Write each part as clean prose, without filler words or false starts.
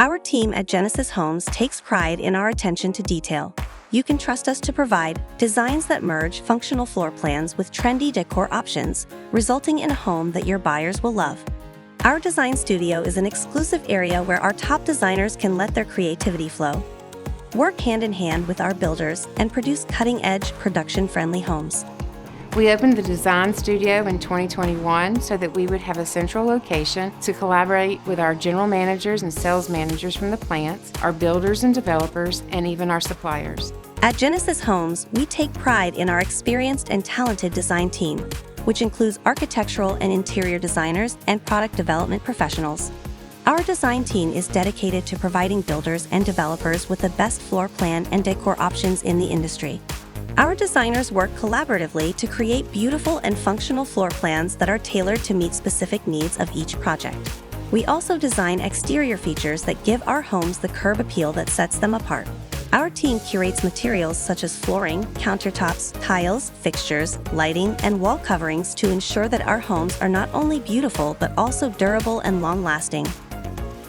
Our team at Genesis Homes takes pride in our attention to detail. You can trust us to provide designs that merge functional floor plans with trendy decor options, resulting in a home that your buyers will love. Our design studio is an exclusive area where our top designers can let their creativity flow. Work hand in hand with our builders and produce cutting-edge, production-friendly homes. We opened the design studio in 2021 so that we would have a central location to collaborate with our general managers and sales managers from the plants, our builders and developers, and even our suppliers. At Genesis Homes, we take pride in our experienced and talented design team, which includes architectural and interior designers and product development professionals. Our design team is dedicated to providing builders and developers with the best floor plan and decor options in the industry. Our designers work collaboratively to create beautiful and functional floor plans that are tailored to meet specific needs of each project. We also design exterior features that give our homes the curb appeal that sets them apart. Our team curates materials such as flooring, countertops, tiles, fixtures, lighting, and wall coverings to ensure that our homes are not only beautiful but also durable and long-lasting.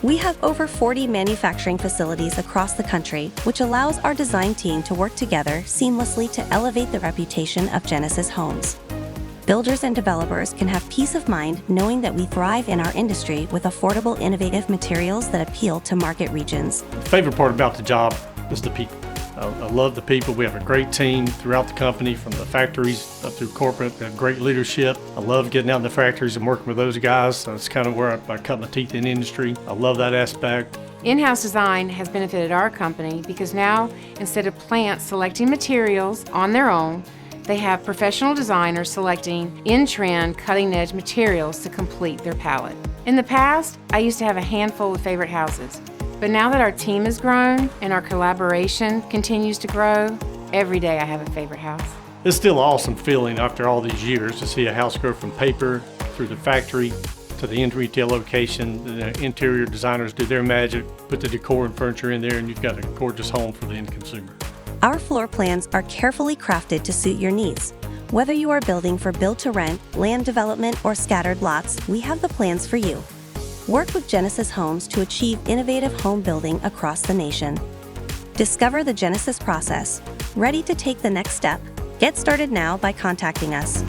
We have over 40 manufacturing facilities across the country, which allows our design team to work together seamlessly to elevate the reputation of Genesis Homes. Builders and developers can have peace of mind knowing that we thrive in our industry with affordable, innovative materials that appeal to market regions. The favorite part about the job is the people. I love the people. We have a great team throughout the company, from the factories up through corporate. We have great leadership. I love getting out in the factories and working with those guys. That's kind of where I cut my teeth in the industry. I love that aspect. In-house design has benefited our company because now, instead of plants selecting materials on their own, they have professional designers selecting in-trend, cutting-edge materials to complete their palette. In the past, I used to have a handful of favorite houses. But now that our team has grown and our collaboration continues to grow, every day I have a favorite house. It's still an awesome feeling after all these years to see a house go from paper through the factory to the end retail location. The interior designers do their magic, put the decor and furniture in there, and you've got a gorgeous home for the end consumer. Our floor plans are carefully crafted to suit your needs. Whether you are building for build-to-rent, land development, or scattered lots, we have the plans for you. Work with Genesis Homes to achieve innovative home building across the nation. Discover the Genesis process. Ready to take the next step? Get started now by contacting us.